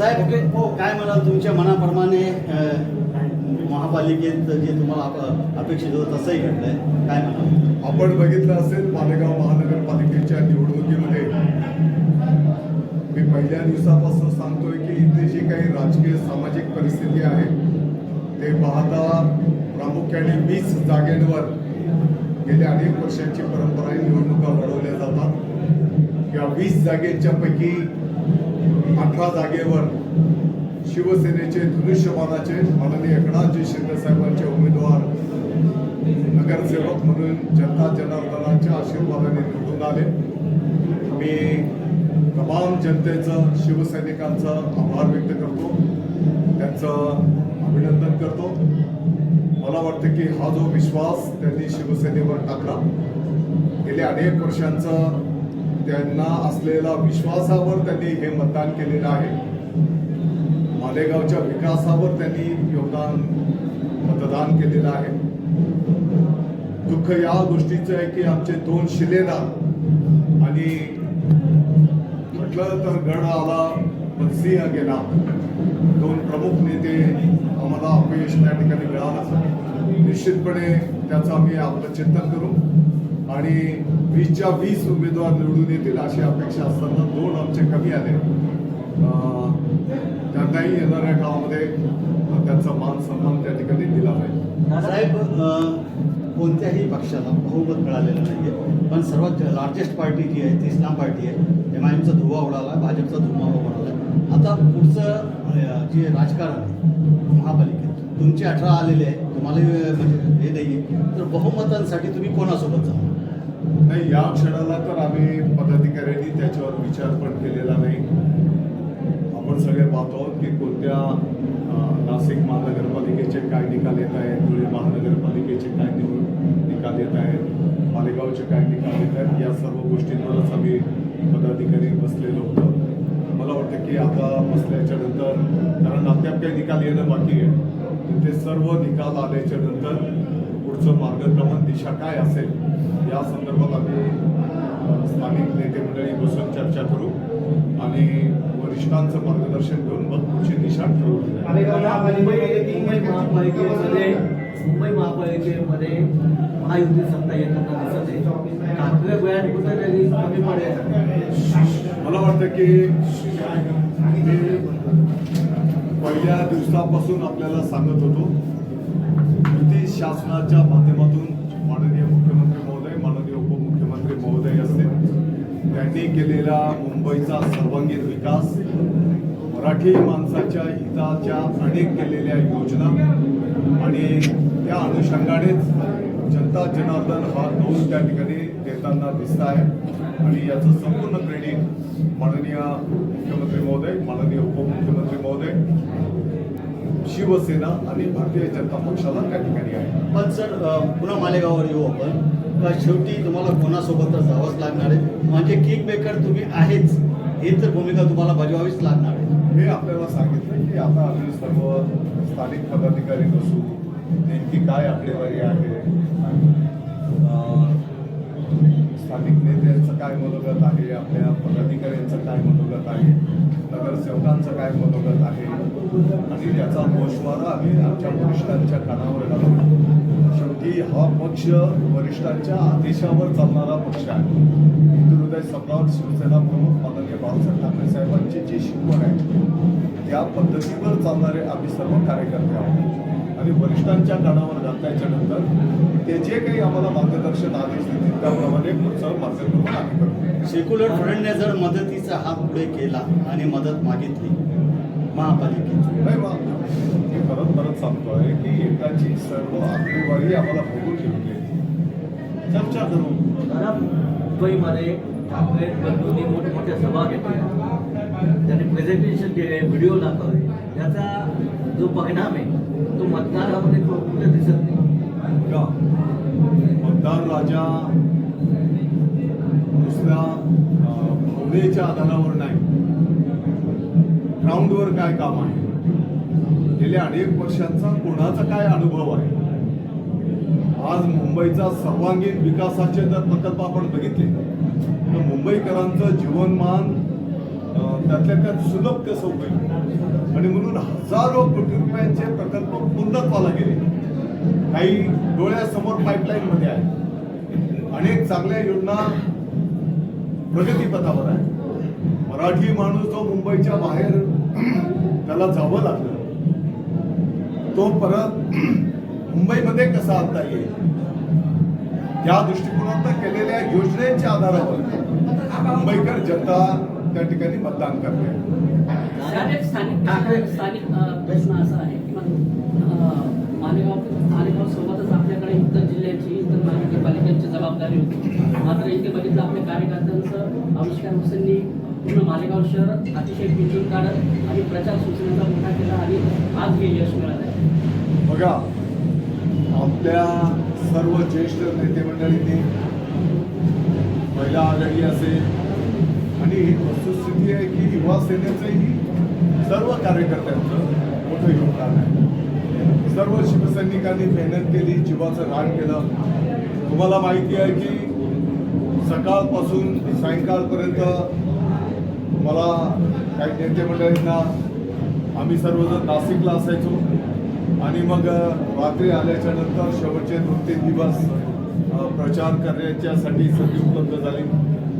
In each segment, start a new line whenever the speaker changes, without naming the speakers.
साहेब काय म्हणाल तुमच्या मनाप्रमाणे महापालिकेत जे तुम्हाला अपेक्षित होतं तसंही घडलंय, काय म्हणाल?
आपण बघितलं असेल मालेगाव महानगरपालिकेच्या निवडणुकीमध्ये मी पहिल्या दिवसापासून सांगतोय की इथे जी काही राजकीय सामाजिक परिस्थिती आहे ते पाहता प्रामुख्याने 20 जागेंवर गेल्या अनेक वर्षांची परंपरा निवडणुका लढवल्या जातात. या 20 जागेच्या पैकी 18 जागेवर शिवसेनेचे धनुष्यबाणाचे माननीय एकनाथजी शिंदे साहेबांचे उमेदवार नगरसेवक म्हणून जनता जनार्दनाच्या आशीर्वादाने निवडून आले. मी तमाम जनतेचं शिवसैनिकांचं आभार व्यक्त करतो, त्यांचं अभिनंदन करतो. मला वाटतं की हा जो विश्वास त्यांनी शिवसेनेवर टाकला, गेल्या अनेक वर्षांचं त्यांना असलेला विश्वासावर त्यांनी हे मतदान केलेलं आहे. मालेगावच्या विकासावर त्यांनी मतदान केलेलं आहे. दुःख या गोष्टीचं आहे की आमचे 2 शिलेदार आणि म्हटलं तर गड आला पण सिंह गेला, 2 प्रमुख नेते आम्हाला अपयश त्या ठिकाणी मिळालं. निश्चितपणे त्याचं आम्ही आपलं चिंतन करू आणि 20च्या 20 उमेदवार निवडून येतील अशी अपेक्षा असताना 2 आमचे कमी आले. त्यांनाही येणाऱ्या काळामध्ये त्यांचा मान सन्मान त्या ठिकाणी दिला जाईल.
साहेब, कोणत्याही पक्षाला बहुमत मिळालेलं नाहीये, पण सर्वात लार्जेस्ट पार्टी जी आहे ती इस्लाम पार्टी आहे. MIMचा धुवा उडाला, भाजपचा धुवा उडाला. आता पुढचं जे राजकारण आहे महापालिकेत तुमचे 18 आलेले आहे, तुम्हाला म्हणजे हे नाही आहे, तर बहुमतांसाठी तुम्ही कोणासोबत जाऊ?
नाही, या क्षणाला तर आम्ही पदाधिकाऱ्यांनी त्याच्यावर विचार पण केलेला नाही. आपण सगळे पाहतो की कोणत्या नाशिक महानगरपालिकेचे काय निकाल येत आहेत, धुळे महानगरपालिकेचे काय निकाल येत आहेत, मालेगावचे काय निकाल येत आहेत, या सर्व गोष्टींवरच आम्ही पदाधिकारी बसलेलो होतो. मला वाटतं की आता बसल्याच्या नंतर, कारण अद्याप काही निकाल येणं बाकी आहे, ते सर्व निकाल आल्याच्या नंतर पुढचं मार्गक्रमण दिशा काय असेल या संदर्भात आम्ही स्थानिक नेते मंडळी बसून चर्चा करू आणि वरिष्ठांचं मार्गदर्शन घेऊन मग पुढची दिशा ठरवू.
मुंबई महापालिकेमध्ये महायुती सत्ता येताना दिसत आहे. ठाकरे वेळात कुठेतरी कमी पडेल.
मला वाटतं की मी पहिल्या दिवसापासून आपल्याला सांगत होतो, युती शासनाच्या माध्यमातून माननीय मुख्यमंत्री महोदय, माननीय उपमुख्यमंत्री महोदय असतील, त्यांनी केलेला मुंबईचा सर्वांगीण विकास, मराठी माणसाच्या हिताच्या अनेक केलेल्या योजना आणि त्या अनुषंगानेच जनता जनार्दन हा दोन त्या ठिकाणी देताना दिसत आहे आणि याचं संपूर्ण क्रेडिट माननीय मुख्यमंत्री महोदय, माननीय उपमुख्यमंत्री महोदय, शिवसेना आणि भारतीय जनता पक्षाला त्या ठिकाणी आहे.
पण सर, पुन्हा मालेगाववर येऊ आपण. शेवटी तुम्हाला कोणासोबत तर जावंच लागणार आहे, म्हणजे किंग मेकर तुम्ही आहेच, ही तर भूमिका तुम्हाला बजवावीच लागणार आहे.
मी आपल्याला सांगितलं की आता आम्ही सर्व स्थानिक पदाधिकारी बसू, नेमकी काय आकडेवारी आहे, स्थानिक नेत्यांचं काय मनोगत आहे, आपल्या पदाधिकाऱ्यांचं काय मनोगत आहे, नगरसेवकांचं काय मनोगत आहे आणि याचा गोषवारा आम्ही आमच्या वरिष्ठांच्या कानावर घालू. शेवटी हा पक्ष वरिष्ठांच्या आदेशावर चालणारा पक्ष आहे. हिंदू हृदय सम्राट शिवसेना प्रमुख माननीय बाळासाहेब ठाकरे साहेबांची जी शिकवण आहे त्या पद्धतीवर चालणारे आम्ही सर्व कार्यकर्ते आहोत आणि वरिष्ठांच्या कानावर घातल्याच्या नंतर ते जे काही आम्हाला मार्गदर्शन आदेश देतील त्याप्रमाणे पुढचं मार्गक्रमण आम्ही करतो.
सेक्युलर फ्रंटने जर मदतीचा हात पुढे केला आणि मदत मागितली महापालिकेची,
नाही बा, मी परत सांगतोय की एकाची सर्व आकडेवारी आम्हाला बघून घेतली, चर्चा करू.
मुंबईमध्ये ठाकरे बंधूंनी मोठमोठ्या सभा घेतल्या, त्यांनी प्रेझेंटेशन केले, व्हिडिओ दाखवले, त्याचा जो परिणाम आहे तो मतदारामध्ये कुठे दिसत नाही.
का मतदार राजा नुसत्या भावनेच्या आधारावर नाही, ग्राउंडवर काय काम आहे, गेल्या अनेक वर्षांचा कोणाचा काय अनुभव आहे. आज मुंबईचा सर्वांगीण विकासाचे जर प्रकल्प आपण बघितले तर मुंबईकरांचं जीवनमान त्यातल्या त्यात सुलभ कसं होईल हजारो कोटी रुपयांचे प्रकल्प पूर्णत्वाला गेले. काही डोळ्यासमोर पाईपलाईन मध्ये आहे. अनेक चांगल्या योजना प्रगतीपथावर आहे. मराठी माणूस जो मुंबईच्या बाहेर त्याला जावं लागलं, तो परत मुंबईमध्ये कसा आणता येईल या दृष्टिकोनातून केलेल्या योजनेच्या आधारावर मुंबईकर जनता त्या ठिकाणी मतदान करते.
स्थानिक प्रश्न असा आहे की मालेगाव सोबतच आपल्याकडे इतर जिल्ह्याची इतर महानगरपालिकांची जबाबदारी होती. मात्र इथे बघितलं आपल्या कार्यकर्त्यांचं आविष्कार हुसेननी पूर्ण मालेगाव शहर अतिशय पिंजून काढत आणि प्रचार सूचनेचा मोठा केला आणि आज हे यश मिळालं आहे.
बघा, आपल्या सर्व ज्येष्ठ नेते मंडळींनी महिला आघाडी असेल आणि ही वस्तुस्थिती आहे की युवा सेनेचंही सर्व कार्यकर्त्यांचं मोठं योगदान आहे. सर्व शिवसैनिकांनी मेहनत केली, जीवाचं रान केलं. तुम्हाला माहिती आहे की सकाळपासून सायंकाळपर्यंत मला काही नेते मंडळींना आम्ही सर्वजण नाशिकला असायचो आणि मग रात्री आल्याच्या नंतर शेवटचे 2-3 दिवस प्रचार करण्याच्यासाठी संधी उपलब्ध झाली.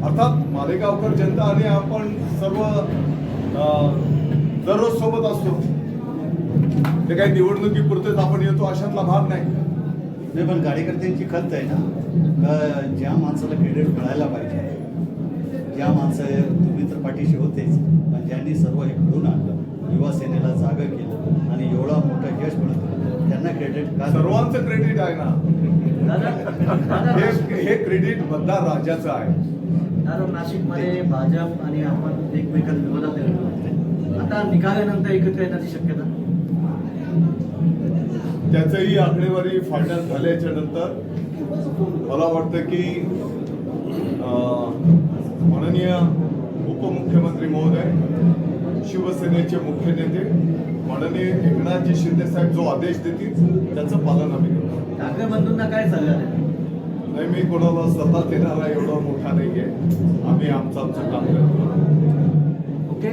अर्थात मालेगावकर जनता आणि आपण सर्व दररोज सोबत असतो. ते काही निवडणुकीपुरतेच आपण येतो अशातला भाग नाही.
पण कार्यकर्त्यांची खंत आहे ना, ज्या माणसाला क्रेडिट मिळायला पाहिजे, ज्या माणसं तुम्ही तर पाठीशी होतेच, पण ज्यांनी सर्व हे घडून आणलं, युवा सेनेला जागा केलं आणि एवढा मोठा यश मिळत, त्यांना क्रेडिट का?
सर्वांचं क्रेडिट आहे ना. हे क्रेडिट मतदार राजाचं आहे.
दादा, नाशिकमध्ये भाजप आणि आपण एकमेकांच्या विरोधात येतो. आता निकालानंतर एकत्र येण्याची शक्यता?
त्याचंही आकडेवारी फायनल झाल्याच्या नंतर मला वाटतं की माननीय उपमुख्यमंत्री महोदय, शिवसेनेचे मुख्य नेते माननीय एकनाथजी शिंदे साहेब जो आदेश देतील त्याचं पालन आम्ही करू.
ठाकरे बंधूंना काय सल्ला द्याल?
नाही, मी कोणाला सल्ला देणारा एवढा मोठा नाही आहे. आम्ही आमचं काम करतो.
ओके.